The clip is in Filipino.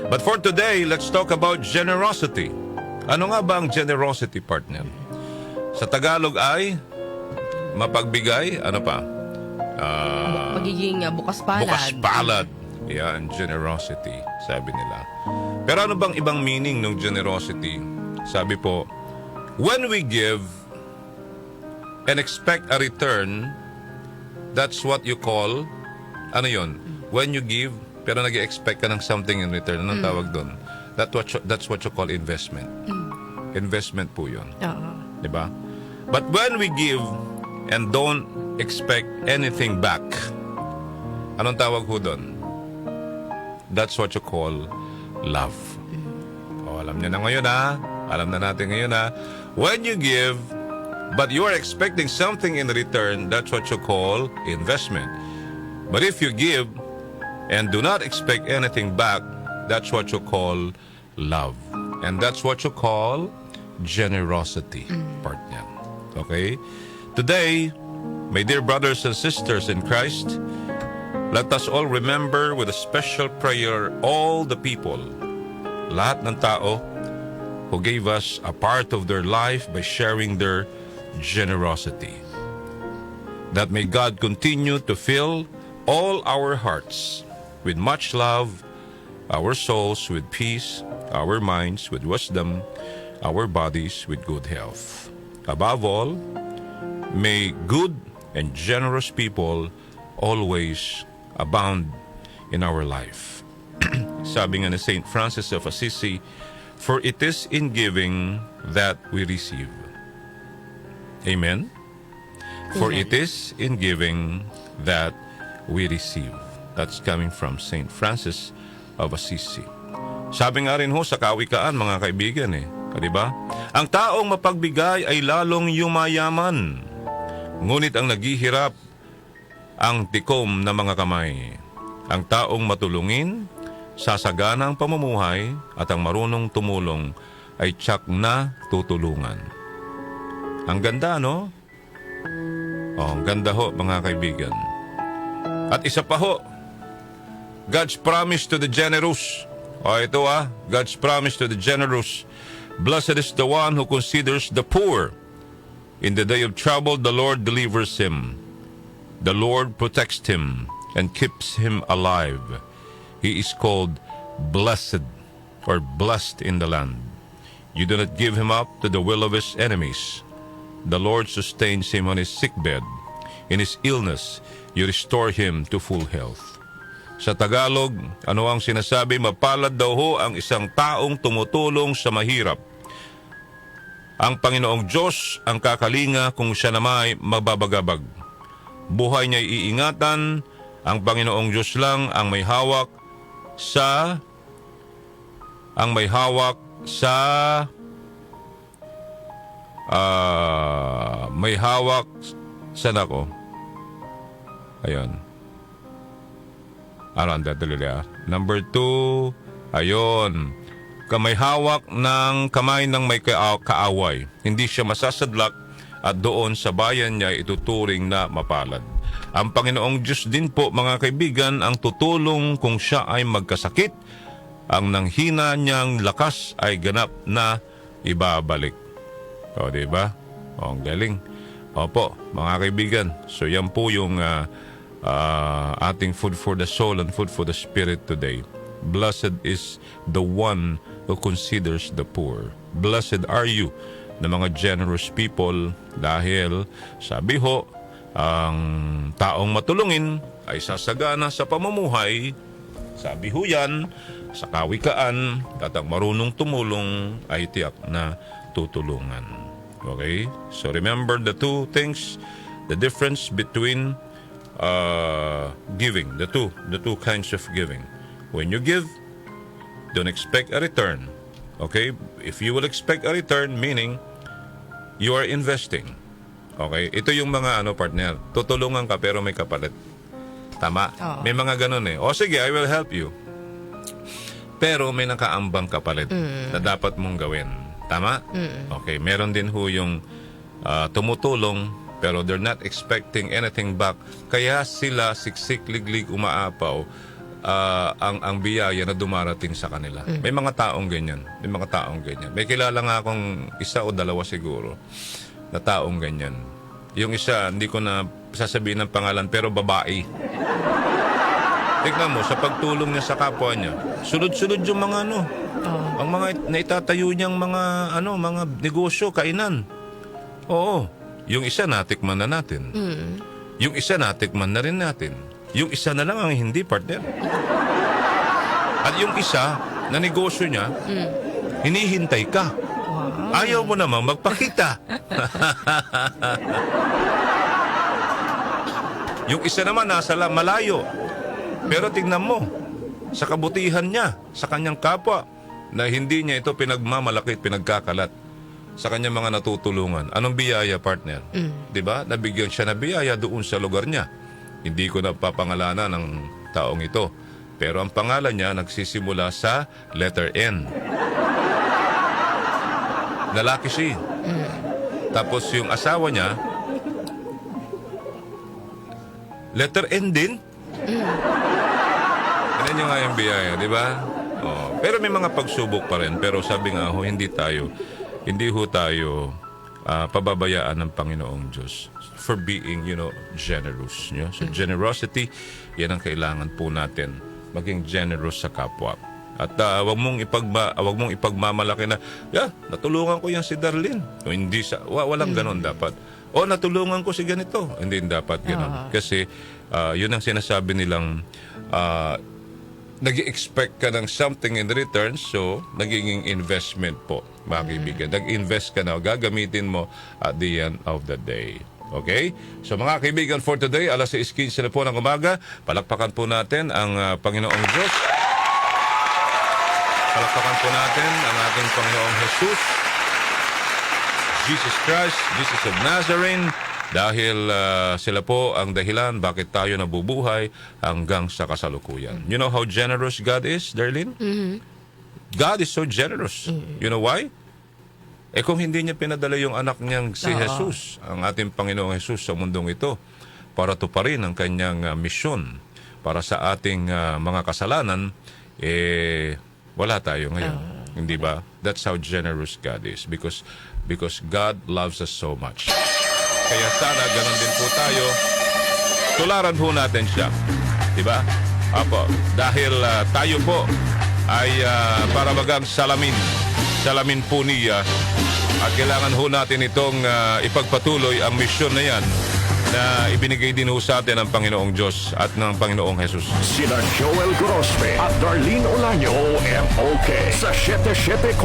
But for today, let's talk about generosity. Ano nga ba ang generosity, partner? Sa Tagalog ay mapagbigay, ano pa? Magiging bukas palad. Bukas palad. Yan, generosity, sabi nila. Pero ano bang ibang meaning ng generosity? Sabi po, when we give and expect a return, that's what you call, ano yun? When you give, pero nag-expect ka ng something in return. Anong tawag doon? That's what you call investment. Investment po yun. Diba? But when we give and don't expect anything back, anong tawag ho doon? That's what you call love. O, alam niyo na ngayon ha. Alam na natin ngayon ha. When you give, but you are expecting something in return, that's what you call investment. But if you give and do not expect anything back, that's what you call love. And that's what you call generosity, partner. Okay? Today, my dear brothers and sisters in Christ, let us all remember with a special prayer all the people, lahat ng tao who gave us a part of their life by sharing their generosity. That may God continue to fill all our hearts with much love, our souls with peace, our minds with wisdom, our bodies with good health. Above all, may good and generous people always abound in our life. Sabi nga ni Saint Francis of Assisi, for it is in giving that we receive. Amen? For it is in giving that we receive. That's coming from Saint Francis of Assisi. Sabi nga rin ho sa Kawikaan, mga kaibigan diba? Ang taong mapagbigay ay lalong yumayaman. Ngunit ang naghihirap ang tikom na mga kamay. Ang taong matulungin, sasagana ang pamumuhay, at ang marunong tumulong ay tiyak na tutulungan. Ang ganda, no? Ang ganda ho, mga kaibigan. At isa pa ho, God's promise to the generous. Ito God's promise to the generous. Blessed is the one who considers the poor. In the day of trouble, the Lord delivers him. The Lord protects him and keeps him alive. He is called blessed or blessed in the land. You do not give him up to the will of his enemies. The Lord sustains him on his sickbed. In his illness, you restore him to full health. Sa Tagalog, ano ang sinasabi? Mapalad daw ho ang isang taong tumutulong sa mahirap. Ang Panginoong Diyos ang kakalinga kung siya namay magbabagabag. Buhay niya'y iingatan. Ang Panginoong Diyos lang ang may hawak sa nako. Ayun. Number 2, ayun. May hawak ng kamay ng may kaaway. Hindi siya masasadlak at doon sa bayan niya ituturing na mapalad. Ang Panginoong Diyos din po, mga kaibigan, ang tutulong kung siya ay magkasakit. Ang nanghina niyang lakas ay ganap na ibabalik. O, diba? O, ang galing. Opo, mga kaibigan. So, yan po yung ating food for the soul and food for the spirit today. Blessed is the one who considers the poor. Blessed are you na mga generous people dahil sabi ho, ang taong matulungin ay sasagana sa pamumuhay. Sabi ho yan sa Kawikaan, at ang marunong tumulong ay tiyak na tutulungan. Okay? So remember the two things, the difference between giving, the two kinds of giving. When you give, don't expect a return. Okay? If you will expect a return, meaning you are investing. Okay? Ito yung mga partner. Tutulungan ka pero may kapalit. Tama? May mga ganun O sige, I will help you. Pero may nakaambang kapalit na dapat mong gawin. Tama? Okay. Meron din ho yung tumutulong pero they're not expecting anything back. Kaya sila siksik, liglig, umaapaw. ang biyaya na dumarating sa kanila. May mga taong ganyan. May kilala nga akong isa o dalawa siguro na taong ganyan. Yung isa, hindi ko na sasabihin ng pangalan, pero babae. Tignan mo, sa pagtulong niya sa kapwa niya, sunod-sunod yung mga ang mga naitatayo niyang mga negosyo, kainan. Oo. Yung isa natikman na natin. Yung isa natikman na rin natin. Yung isa na lang ang hindi, partner. At yung isa na negosyo niya, hinihintay ka. Ayaw mo namang magpakita. Yung isa naman nasa malayo. Pero tingnan mo, sa kabutihan niya, sa kanyang kapwa, na hindi niya ito pinagmamalaki, pinagkakalat sa kanyang mga natutulungan. Anong biyaya, partner? Diba? Nabigyan siya na biyaya doon sa lugar niya. Hindi ko napapangalanan ng taong ito. Pero ang pangalan niya nagsisimula sa letter N. Lalaki siya. Tapos yung asawa niya, letter N din. Ganyan yung nga yung biyaya, di ba? Oh, pero may mga pagsubok pa rin. Pero sabi nga ho, hindi ho tayo pababayaan ng Panginoong Diyos for being, generous. So generosity, yan ang kailangan po natin. Maging generous sa kapwa. At wag mong ipagmamalaki na, natulungan ko yan si Darlene. O, hindi walang ganon dapat. O, natulungan ko si ganito. Hindi dapat ganon. Kasi yun ang sinasabi nilang nag-expect ka ng something in return, so nagiging investment po, mga kaibigan. Nag-invest ka na, gagamitin mo at the end of the day. Okay? So mga kaibigan, for today, 6:15 na po ng umaga, palakpakan po natin ang Panginoong Diyos. Palakpakan po natin ang ating Panginoong Jesus, Jesus Christ, Jesus of Nazareth, dahil sila po ang dahilan bakit tayo nabubuhay hanggang sa kasalukuyan. You know how generous God is, Darlene? God is so generous. You know why? Kung hindi niya pinadala yung anak niyang si Jesus, ang ating Panginoong Jesus sa mundong ito, para tuparin ang kanyang misyon para sa ating mga kasalanan, wala tayo ngayon. Hindi ba? That's how generous God is. Because God loves us so much. Kaya sana ganun din po tayo. Tularan po natin siya. Diba? Apo, dahil tayo po ay para bagang salamin po niya. At kailangan ho natin itong ipagpatuloy ang misyon na yan na ibinigay din ho sa atin ng Panginoong Diyos at ng Panginoong Jesus. Sina Joel Gorospe at Darlene Olaño, MOK sa 774